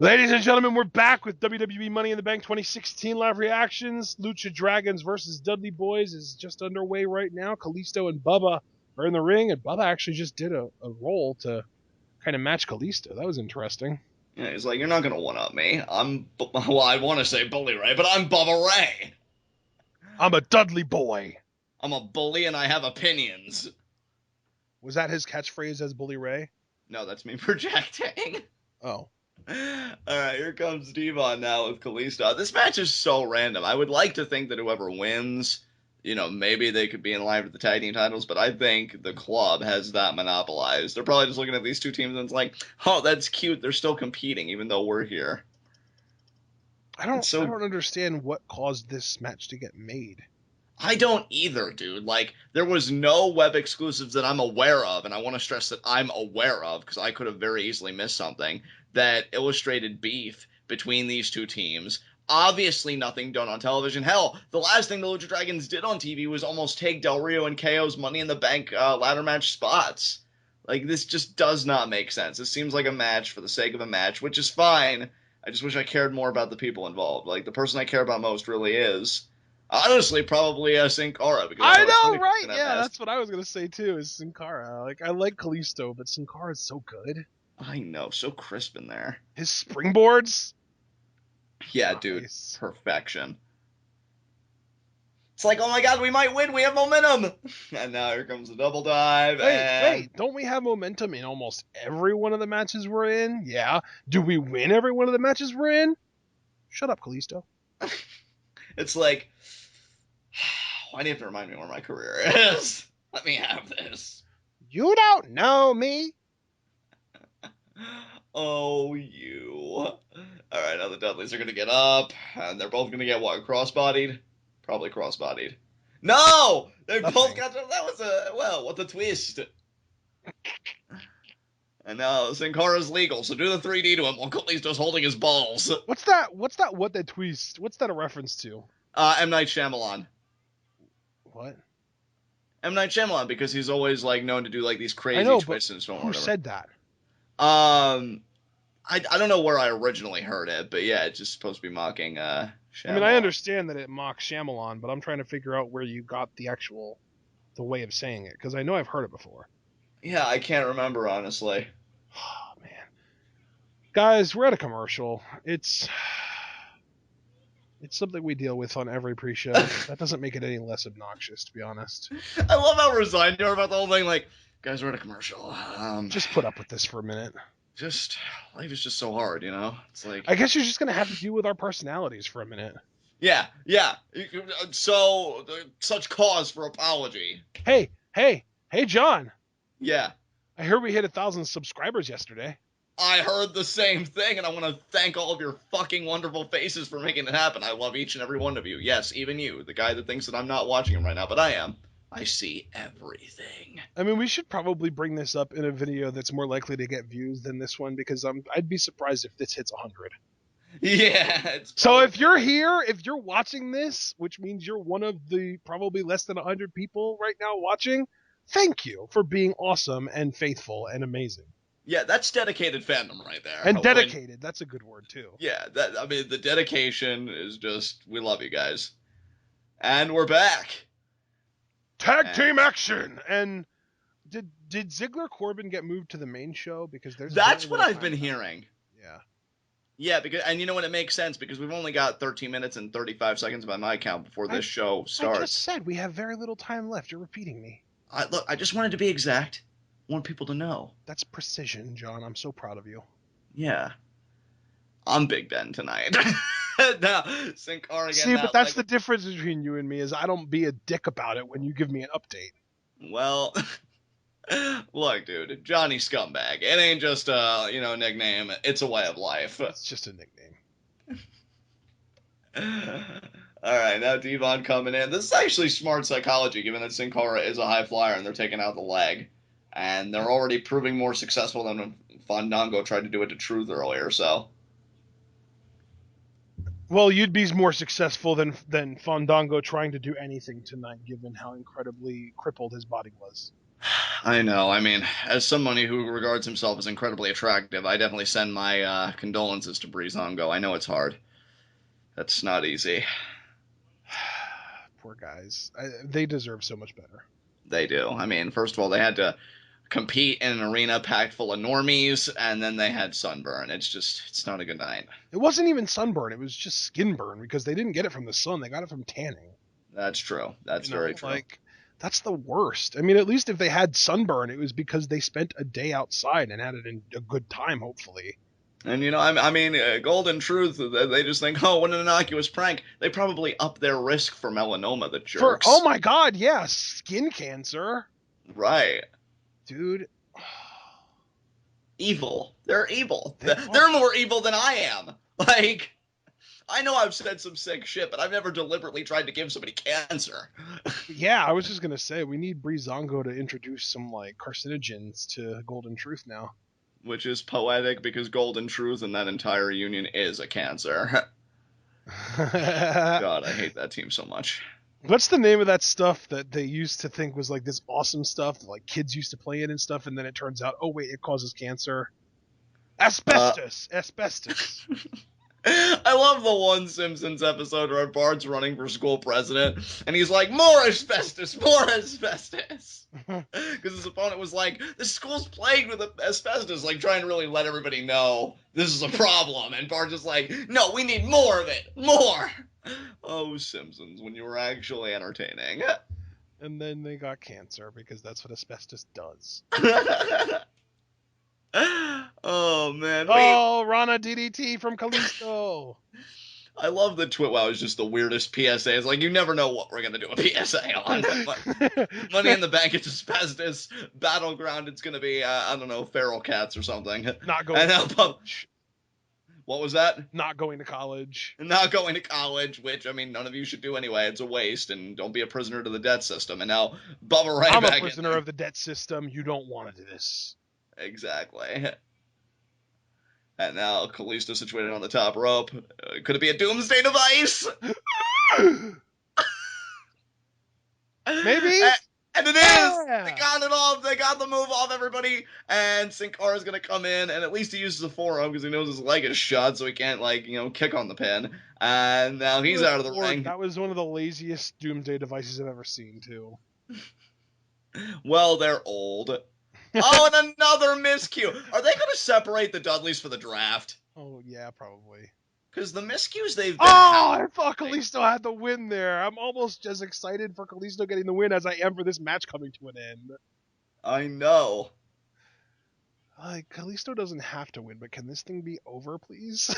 Ladies and gentlemen, we're back with WWE Money in the Bank 2016 live reactions. Lucha Dragons versus Dudley Boyz is just underway right now. Kalisto and Bubba are in the ring, and Bubba actually just did a roll to kind of match Kalisto. That was interesting. Yeah, he's like, you're not gonna one up me. Well, I want to say Bully Ray, but I'm Bubba Ray. I'm a Dudley boy. I'm a bully and I have opinions. Was that his catchphrase as Bully Ray? No, that's me projecting. Oh. Alright, here comes Devon now with Kalisto. This match is so random. I would like to think that whoever wins, maybe they could be in line with the tag team titles, but I think the club has that monopolized. They're probably just looking at these two teams and it's like, oh, that's cute. They're still competing even though we're here. I don't understand what caused this match to get made. I don't either, dude. Like, there was no web exclusives that I'm aware of, and I want to stress that I'm aware of, because I could have very easily missed something, that illustrated beef between these two teams. Obviously nothing done on television. Hell, the last thing the Lucha Dragons did on TV was almost take Del Rio and KO's Money in the Bank ladder match spots. Like, this just does not make sense. This seems like a match for the sake of a match, which is fine. I just wish I cared more about the people involved. Like, the person I care about most really is... honestly, probably Sin Cara. I know, right? Yeah, that's what I was going to say, too, is Sin Cara. Like, I like Kalisto, but Sin Cara is so good. I know, so crisp in there. His springboards? Yeah, nice. Dude, perfection. It's like, oh my god, we might win, we have momentum! And now here comes the double dive, Wait, don't we have momentum in almost every one of the matches we're in? Yeah. Do we win every one of the matches we're in? Shut up, Kalisto. It's like... why do you have to remind me where my career is? Let me have this. You don't know me. Oh, you. Alright, now the Dudleys are going to get up, and they're both going to get, what, cross-bodied? Probably cross-bodied. No! They both got... that was a... well, what the twist. And now Sin Cara's legal, so do the 3D to him while Kalisto's holding his balls. What's that? What the twist? What's that a reference to? M. Night Shyamalan. What? M. Night Shyamalan, because he's always, like, known to do, like, these crazy twists and so on. Who said that? I don't know where I originally heard it, but yeah, it's just supposed to be mocking, Shyamalan. I mean, I understand that it mocks Shyamalan, but I'm trying to figure out where you got the way of saying it, because I know I've heard it before. Yeah, I can't remember, honestly. Oh, man. Guys, we're at a commercial. It's something we deal with on every pre-show. That doesn't make it any less obnoxious, to be honest. I love how resigned you are about the whole thing. Like, guys, we're at a commercial. Just put up with this for a minute. Life is just so hard, It's like... I guess you're just going to have to deal with our personalities for a minute. Yeah. So, such cause for apology. Hey, John. Yeah. I heard we hit 1,000 subscribers yesterday. I heard the same thing, and I want to thank all of your fucking wonderful faces for making it happen. I love each and every one of you. Yes, even you, the guy that thinks that I'm not watching him right now, but I am. I see everything. I mean, we should probably bring this up in a video that's more likely to get views than this one, because I'd be surprised if this hits 100. Yeah. So if you're here, if you're watching this, which means you're one of the probably less than 100 people right now watching, thank you for being awesome and faithful and amazing. Yeah, that's dedicated fandom right there. And dedicated, that's a good word too. Yeah, the dedication is just, we love you guys. And we're back. Tag team action! And did Ziggler Corbin get moved to the main show? Because that's what I've been hearing. Yeah. Yeah, and you know what, it makes sense, because we've only got 13 minutes and 35 seconds by my count before this show starts. I just said we have very little time left. You're repeating me. Look, I just wanted to be exact. I want people to know. That's precision, John. I'm so proud of you. Yeah. I'm Big Ben tonight. Now, Sin Cara again. See, but that's the difference between you and me, is I don't be a dick about it when you give me an update. Well, look, dude, Johnny Scumbag. It ain't just a, nickname. It's a way of life. It's just a nickname. All right, now Devon coming in. This is actually smart psychology, given that Sin Cara is a high flyer and they're taking out the leg. And they're already proving more successful than when Fandango tried to do it to Truth earlier, so... Well, you'd be more successful than Fandango trying to do anything tonight, given how incredibly crippled his body was. I know. I mean, as somebody who regards himself as incredibly attractive, I definitely send my condolences to Breezango. I know it's hard. That's not easy. Poor guys. They deserve so much better. They do. I mean, first of all, they had to compete in an arena packed full of normies, and then they had sunburn. It's not a good night. It wasn't even sunburn. It was just skin burn because they didn't get it from the sun. They got it from tanning. That's true. That's very true. Like, that's the worst. I mean, at least if they had sunburn, it was because they spent a day outside and had it in a good time, hopefully. And, I mean, Golden Truth, they just think, oh, what an innocuous prank. They probably up their risk for melanoma, the jerks. Oh my god, yeah, skin cancer. Right. Dude. Evil. They're evil. They're more evil than I am. Like, I know I've said some sick shit, but I've never deliberately tried to give somebody cancer. Yeah, I was just going to say, we need Breezango to introduce some, like, carcinogens to Golden Truth now. Which is poetic because Golden Truth and that entire union is a cancer. God, I hate that team so much. What's the name of that stuff that they used to think was like this awesome stuff, like kids used to play it and stuff, and then it turns out, oh wait, it causes cancer? Asbestos! Asbestos. I love the one Simpsons episode where Bart's running for school president, and he's like, more asbestos, more asbestos. Because his opponent was like, the school's plagued with asbestos, like trying to really let everybody know this is a problem. And Bart's just like, no, we need more of it, more. Oh, Simpsons, when you were actually entertaining. And then they got cancer because that's what asbestos does. Oh, man. Oh, Rana DDT from Kalisto. I love that TwitWow is just the weirdest PSA. It's like, you never know what we're going to do a PSA on. Money in the Bank, it's asbestos. Battleground, it's going to be, I don't know, feral cats or something. Not going to college. What was that? Not going to college. Not going to college, which, I mean, none of you should do anyway. It's a waste, and don't be a prisoner to the debt system. And now, Bubba right I'm back a prisoner of the debt system. You don't want to do this. Exactly. And now Kalisto situated on the top rope. Could it be a doomsday device? Maybe? And it is! Yeah. They got it off. They got the move off everybody. And Sin Cara's going to come in. And at least he uses a forearm because he knows his leg is shot. So he can't, kick on the pin. And now he's out of the ring. That was one of the laziest doomsday devices I've ever seen, too. Well, they're old. Oh, and another miscue. Are they going to separate the Dudleys for the draft? Oh, yeah, probably. Because the miscues they've been... Oh, I thought Kalisto had the win there. I'm almost as excited for Kalisto getting the win as I am for this match coming to an end. I know. Kalisto doesn't have to win, but can this thing be over, please?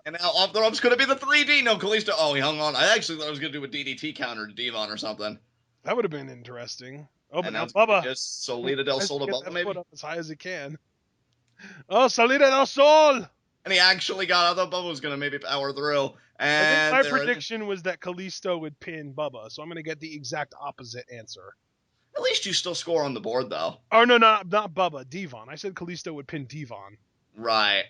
And now off the rope's going to be the 3D. No, Kalisto... Oh, he hung on. I actually thought I was going to do a DDT counter to Devon or something. That would have been interesting. Oh, but now Bubba. Just Solita del Sol to Bubba, maybe? Put up as high as he can. Oh, Solita del Sol! And he actually got out. I thought Bubba was going to maybe power through. And my prediction was that Kalisto would pin Bubba, so I'm going to get the exact opposite answer. At least you still score on the board, though. Oh, no, not Bubba. Devon. I said Kalisto would pin Devon. Right.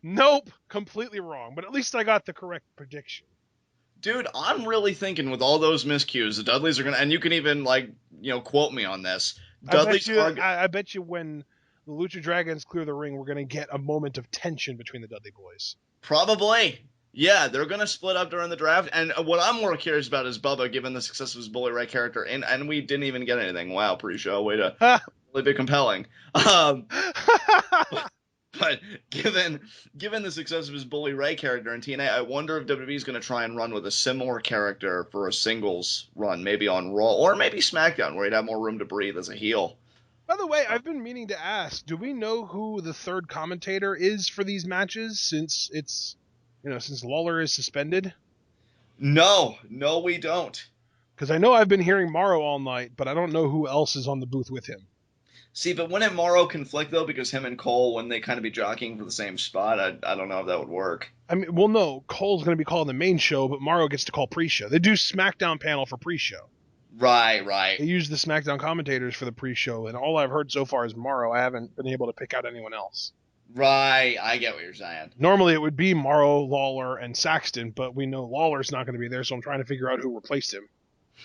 Nope. Completely wrong. But at least I got the correct prediction. Dude, I'm really thinking with all those miscues, the Dudleys are going to... And you can even, quote me on this. I bet you when the Lucha Dragons clear the ring, we're going to get a moment of tension between the Dudley Boyz. Probably. Yeah, they're going to split up during the draft. And what I'm more curious about is Bubba, given the success of his Bully Ray character. And we didn't even get anything. Wow, pre-show. Way to really be compelling. But given the success of his Bully Ray character in TNA, I wonder if WWE is going to try and run with a similar character for a singles run, maybe on Raw or maybe SmackDown, where he'd have more room to breathe as a heel. By the way, I've been meaning to ask, do we know who the third commentator is for these matches since since Lawler is suspended? No, we don't. Because I know I've been hearing Morrow all night, but I don't know who else is on the booth with him. See, but wouldn't Morrow conflict, though, because him and Cole, wouldn't they kind of be jockeying for the same spot? I don't know if that would work. I mean, well, no, Cole's going to be calling the main show, but Morrow gets to call pre-show. They do SmackDown panel for pre-show. Right. They use the SmackDown commentators for the pre-show, and all I've heard so far is Morrow. I haven't been able to pick out anyone else. Right, I get what you're saying. Normally it would be Morrow, Lawler, and Saxton, but we know Lawler's not going to be there, so I'm trying to figure out who replaced him.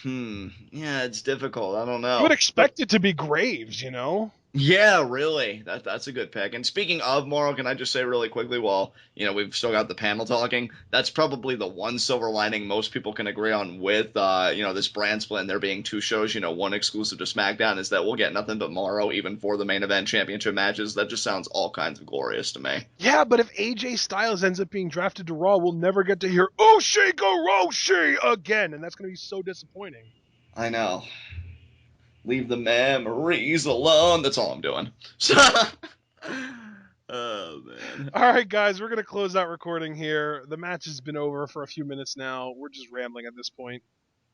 Yeah, it's difficult. I don't You would know. But expect it to be Graves, you know? yeah, really. That's a good pick. And speaking of Morrow, can I just say really quickly, while we've still got the panel talking, that's probably the one silver lining most people can agree on with this brand split and there being two shows, one exclusive to SmackDown, is that we'll get nothing but Morrow even for the main event championship matches. That just sounds all kinds of glorious to me. Yeah, but if AJ Styles ends up being drafted to Raw, we'll never get to hear Oshigoroshi again, and that's going to be so disappointing. I know. Leave the memories alone. That's all I'm doing. Oh man. All right, guys, we're going to close out recording here. The match has been over for a few minutes now. We're just rambling at this point.